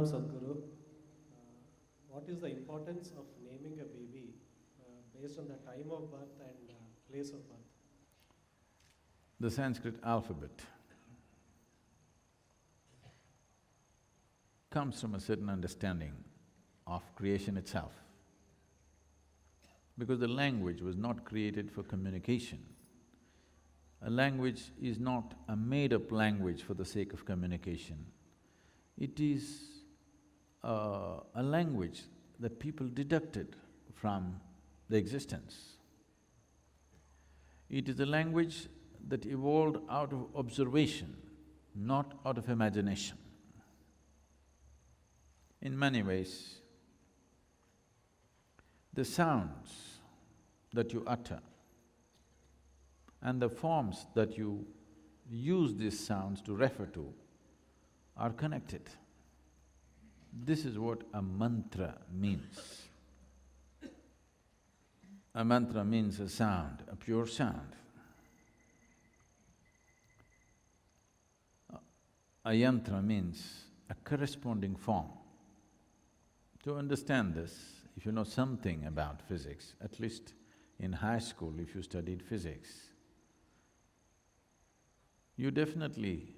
Pranam Sadhguru. What is the importance of naming a baby based on the time of birth and place of birth? The Sanskrit alphabet comes from a certain understanding of creation itself. Because the language was not created for communication. A language is not a made-up language for the sake of communication. It is a language that people deducted from the existence. It is a language that evolved out of observation, not out of imagination. In many ways, the sounds that you utter and the forms that you use these sounds to refer to are connected. This is what a mantra means. A mantra means a sound, a pure sound. A yantra means a corresponding form. To understand this, if you know something about physics, at least in high school if you studied physics, you definitely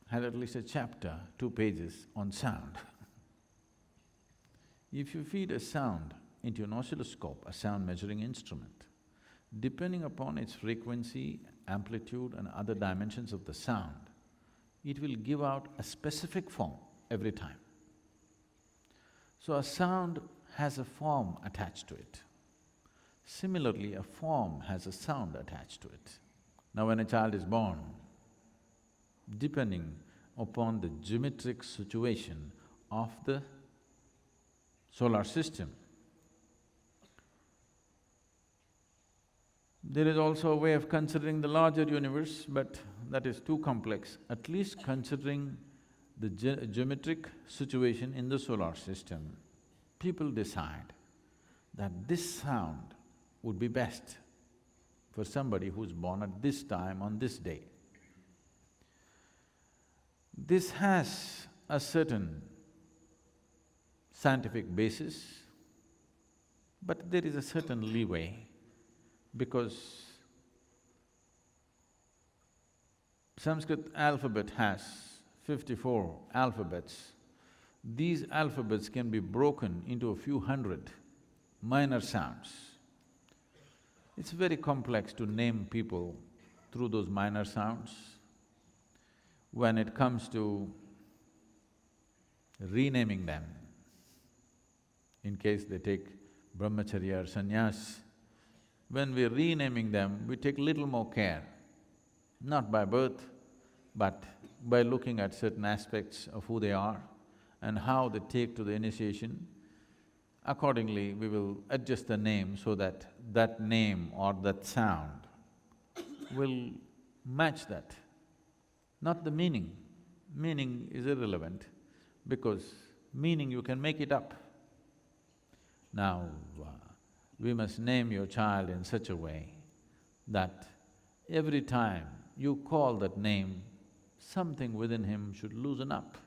had at least a chapter, 2 pages on sound. If you feed a sound into an oscilloscope, a sound measuring instrument, depending upon its frequency, amplitude and other dimensions of the sound, it will give out a specific form every time. So a sound has a form attached to it. Similarly, a form has a sound attached to it. Now when a child is born, depending upon the geometric situation of the solar system, there is also a way of considering the larger universe, but that is too complex. At least considering the geometric situation in the solar system, people decide that this sound would be best for somebody who's born at this time on this day. This has a certain scientific basis, but there is a certain leeway because Sanskrit alphabet has 54 alphabets. These alphabets can be broken into a few hundred minor sounds. It's very complex to name people through those minor sounds. When it comes to renaming them, in case they take brahmacharya or sannyas, when we're renaming them, we take little more care, not by birth, but by looking at certain aspects of who they are and how they take to the initiation. Accordingly, we will adjust the name so that that name or that sound will match that, not the meaning. Meaning is irrelevant because meaning you can make it up. Now, we must name your child in such a way that every time you call that name, something within him should loosen up.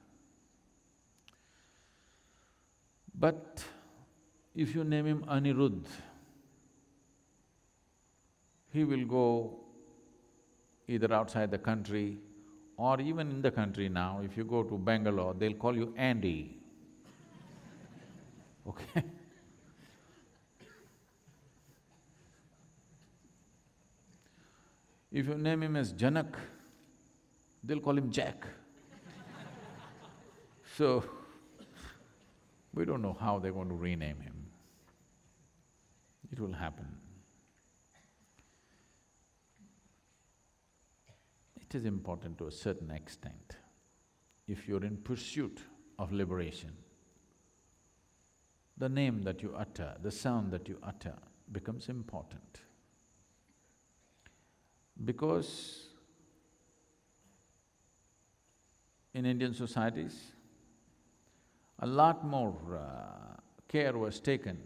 But if you name him Anirudh, he will go either outside the country or even in the country now, if you go to Bangalore, they'll call you Andy, okay? If you name him as Janak, they'll call him Jack. So, we don't know how they're going to rename him. It will happen. It is important to a certain extent. If you're in pursuit of liberation, the name that you utter, the sound that you utter becomes important. Because in Indian societies, a lot more care was taken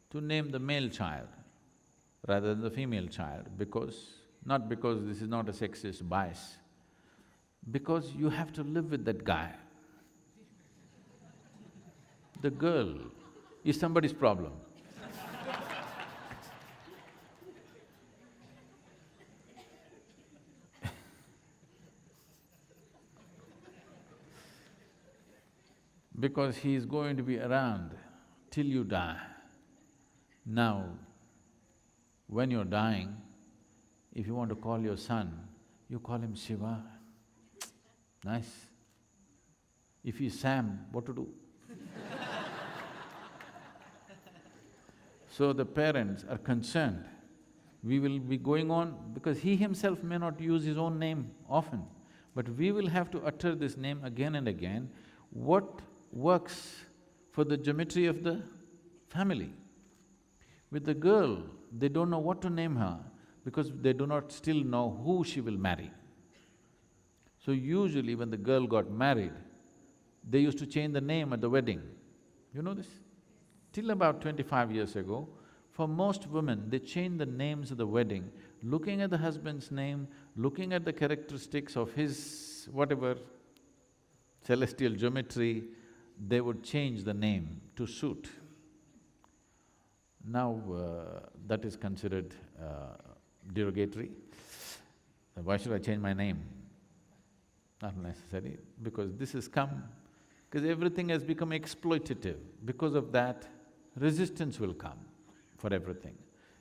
to name the male child rather than the female child not because this is not a sexist bias, because you have to live with that guy The girl is somebody's problem. Because he is going to be around till you die. Now, when you're dying, if you want to call your son, you call him Shiva. Nice. If he's Sam, what to do? So the parents are concerned. We will be going on, because he himself may not use his own name often, but we will have to utter this name again and again. What works for the geometry of the family? With the girl, they don't know what to name her because they do not still know who she will marry. So usually when the girl got married, they used to change the name at the wedding. You know this? Till about 25 years ago, for most women, they change the names at the wedding, looking at the husband's name, looking at the characteristics of his whatever celestial geometry, they would change the name to suit. Now, that is considered derogatory. Why should I change my name? Not necessary, because this has come, because everything has become exploitative. Because of that, resistance will come for everything.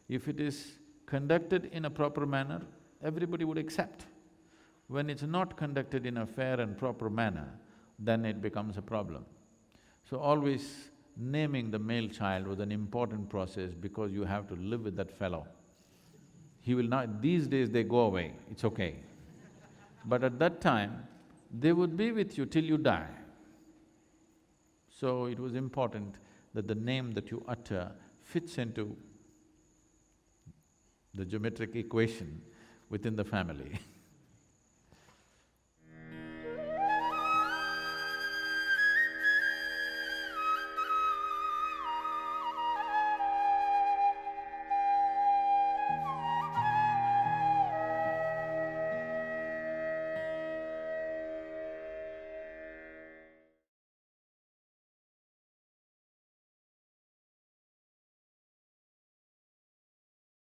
If it is conducted in a proper manner, everybody would accept. When it's not conducted in a fair and proper manner, then it becomes a problem. So always naming the male child was an important process because you have to live with that fellow. He will not… these days they go away, it's okay. But at that time, they would be with you till you die. So it was important that the name that you utter fits into the geometric equation within the family